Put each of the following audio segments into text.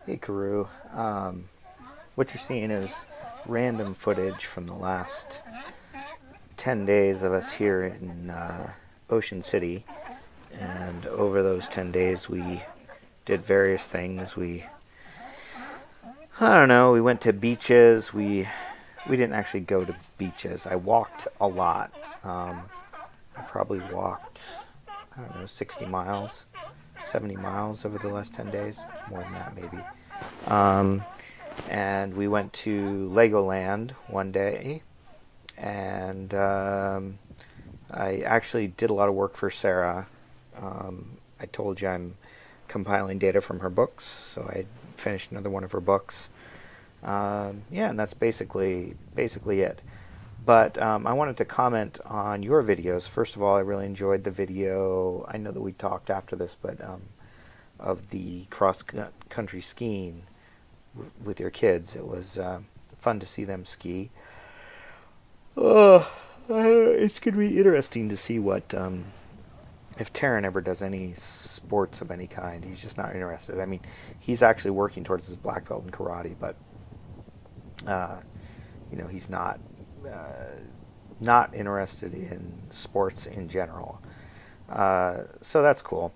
Hey, Karu. What you're seeing is random footage from the last 10 days of us here in Ocean City. And over those 10 days, we did various things. I don't know, we went to beaches. We didn't actually go to beaches. I walked a lot. I probably walked, I don't know, 60 miles, 70 miles over the last 10 days. More than that, maybe. Um, and we went to Legoland one day, and I actually did a lot of work for Sarah. I told you I'm compiling data from her books, so I finished another one of her books. Yeah, and that's basically it. But I wanted to comment on your videos. First of all, I really enjoyed the video. I know that we talked after this, but of the cross-country skiing with your kids. It was fun to see them ski. It's going to be interesting to see what if Taryn ever does any sports of any kind. He's just not interested. I mean, he's actually working towards his black belt in karate, but he's not interested in sports in general. So that's cool.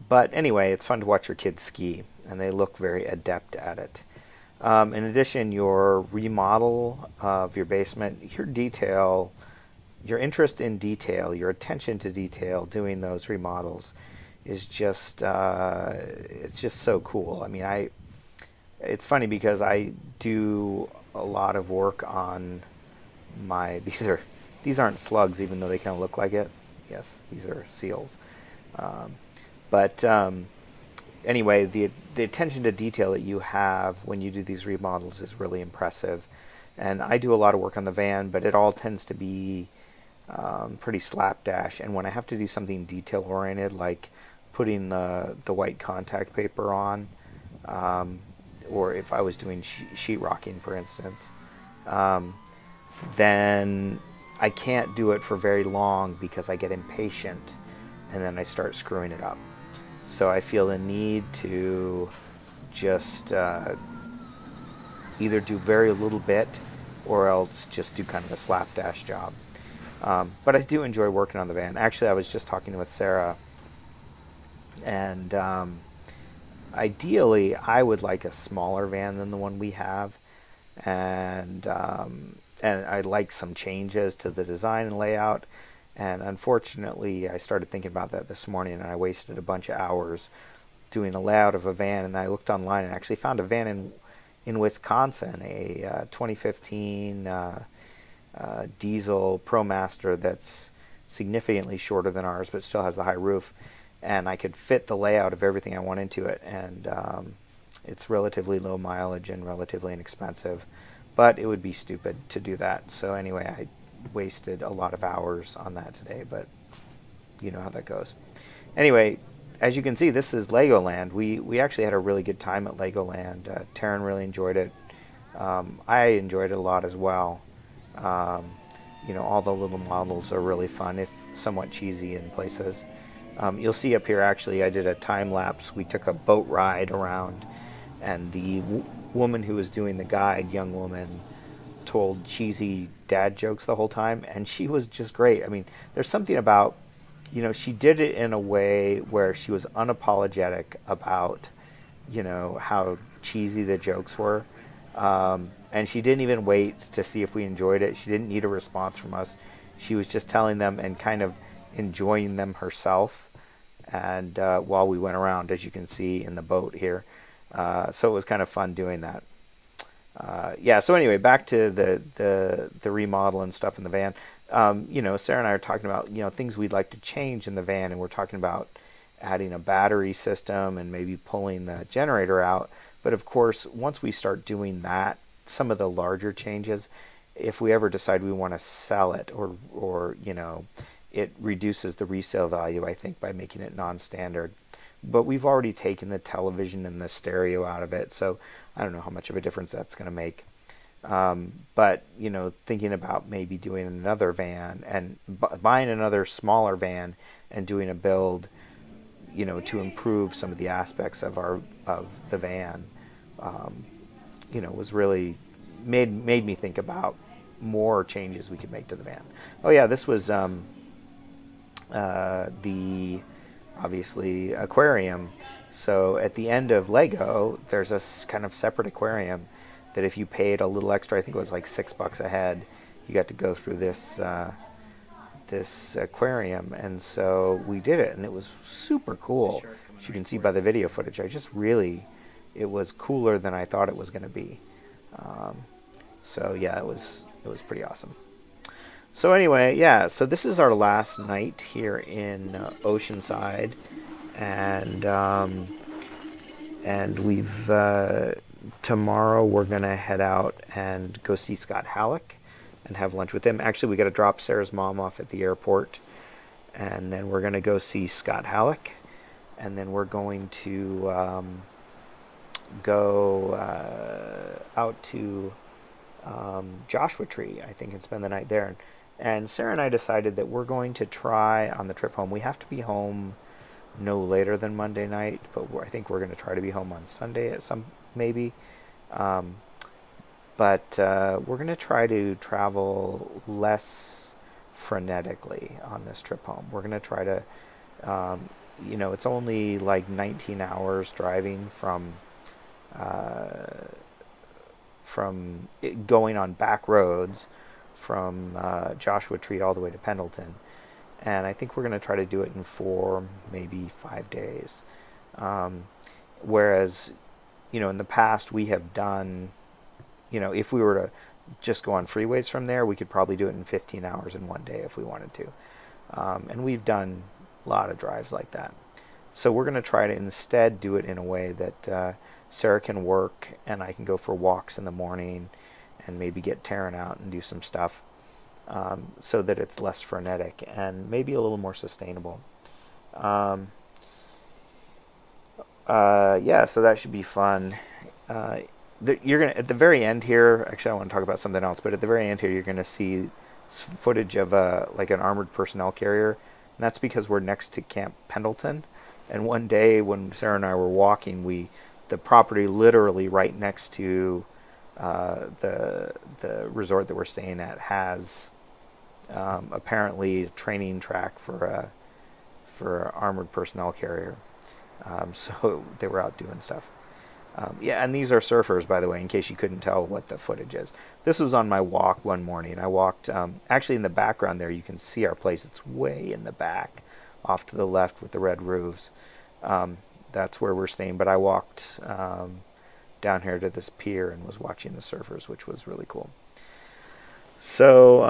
But anyway, it's fun to watch your kids ski, and they look very adept at it. In addition, your remodel of your basement, your interest in detail, your attention to detail, doing those remodels is just it's just so cool. I mean, it's funny because I do a lot of work on my these aren't slugs, even though they kind of look like it. Yes, these are seals. But anyway, the attention to detail that you have when you do these remodels is really impressive. And I do a lot of work on the van, but it all tends to be pretty slapdash. And when I have to do something detail oriented, like putting the white contact paper on, or if I was doing sheetrocking, for instance, then I can't do it for very long because I get impatient and then I start screwing it up. So I feel the need to just either do very little bit or else just do kind of a slapdash job. But I do enjoy working on the van. Actually, I was just talking with Sarah, and ideally, I would like a smaller van than the one we have, and I'd like some changes to the design and layout. And unfortunately, I started thinking about that this morning, and I wasted a bunch of hours doing a layout of a van. And I looked online and actually found a van in Wisconsin, a 2015 diesel ProMaster that's significantly shorter than ours, but still has the high roof. And I could fit the layout of everything I want into it, and it's relatively low mileage and relatively inexpensive. But it would be stupid to do that. So anyway, I wasted a lot of hours on that today, but you know how that goes. Anyway, as you can see, this is Legoland. We actually had a really good time at Legoland. Taryn really enjoyed it. I enjoyed it a lot as well. All the little models are really fun, if somewhat cheesy in places. You'll see up here, actually, I did a time lapse. We took a boat ride around, and the woman who was doing the guide, young woman, told cheesy dad jokes the whole time, and she was just great. I mean, there's something about, she did it in a way where she was unapologetic about, how cheesy the jokes were. And she didn't even wait to see if we enjoyed it. She didn't need a response from us. She was just telling them and kind of enjoying them herself. And while we went around, as you can see in the boat here. So it was kind of fun doing that. So anyway, back to the remodel and stuff in the van. Sarah and I are talking about, things we'd like to change in the van, and we're talking about adding a battery system and maybe pulling the generator out. But of course, once we start doing that, some of the larger changes, if we ever decide we want to sell it or it reduces the resale value, I think, by making it non-standard. But we've already taken the television and the stereo out of it, so I don't know how much of a difference that's going to make. But thinking about maybe doing another van and buying another smaller van and doing a build, to improve some of the aspects of the van. was really made me think about more changes we could make to the van. Oh yeah, this was the obviously aquarium. So at the end of Lego, there's a kind of separate aquarium that if you paid a little extra, I think it was like $6 a head, you got to go through this this aquarium, and so we did it, and it was super cool. As you can see by the video footage, it was cooler than I thought it was going to be. So yeah, it was pretty awesome. So anyway, yeah, so this is our last night here in Oceanside, and we've tomorrow we're gonna head out and go see Scott Halleck and have lunch with him. Actually, we got to drop Sarah's mom off at the airport, and then we're gonna go see Scott Halleck, and then we're going to go out to Joshua Tree, I think, and spend the night there. And Sarah and I decided that we're going to try on the trip home. We have to be home no later than Monday night, but I think we're going to try to be home on Sunday at some maybe. But we're going to try to travel less frenetically on this trip home. We're going to try to, it's only like 19 hours driving from going on back roads from Joshua Tree all the way to Pendleton. And I think we're going to try to do it in 4, maybe 5 days. Whereas, in the past we have done, if we were to just go on freeways from there, we could probably do it in 15 hours in one day if we wanted to. And we've done a lot of drives like that. So we're going to try to instead do it in a way that Sarah can work and I can go for walks in the morning and maybe get Taryn out and do some stuff, so that it's less frenetic and maybe a little more sustainable. Yeah, so that should be fun. You're gonna at the very end here. Actually, I want to talk about something else, but at the very end here, you're going to see footage of like an armored personnel carrier, and that's because we're next to Camp Pendleton. And one day when Sarah and I were walking, the property literally right next to the resort that we're staying at has apparently a training track for an armored personnel carrier. So they were out doing stuff. Yeah, and these are surfers, by the way, in case you couldn't tell what the footage is. This was on my walk one morning. I walked, actually in the background there, you can see our place. It's way in the back, off to the left with the red roofs. That's where we're staying. But I walked down here to this pier and was watching the surfers, which was really cool. So,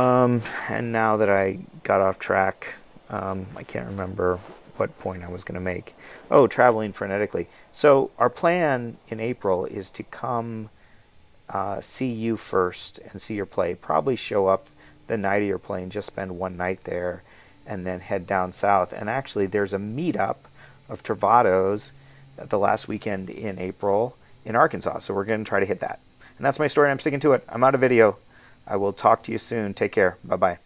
and now that I got off track, I can't remember what point I was going to make. Oh, traveling frenetically. So our plan in April is to come see you first and see your play. Probably show up the night of your play and just spend one night there and then head down south. And actually there's a meetup of Travados the last weekend in April in Arkansas. So we're going to try to hit that. And that's my story. I'm sticking to it. I'm out of video. I will talk to you soon. Take care. Bye-bye.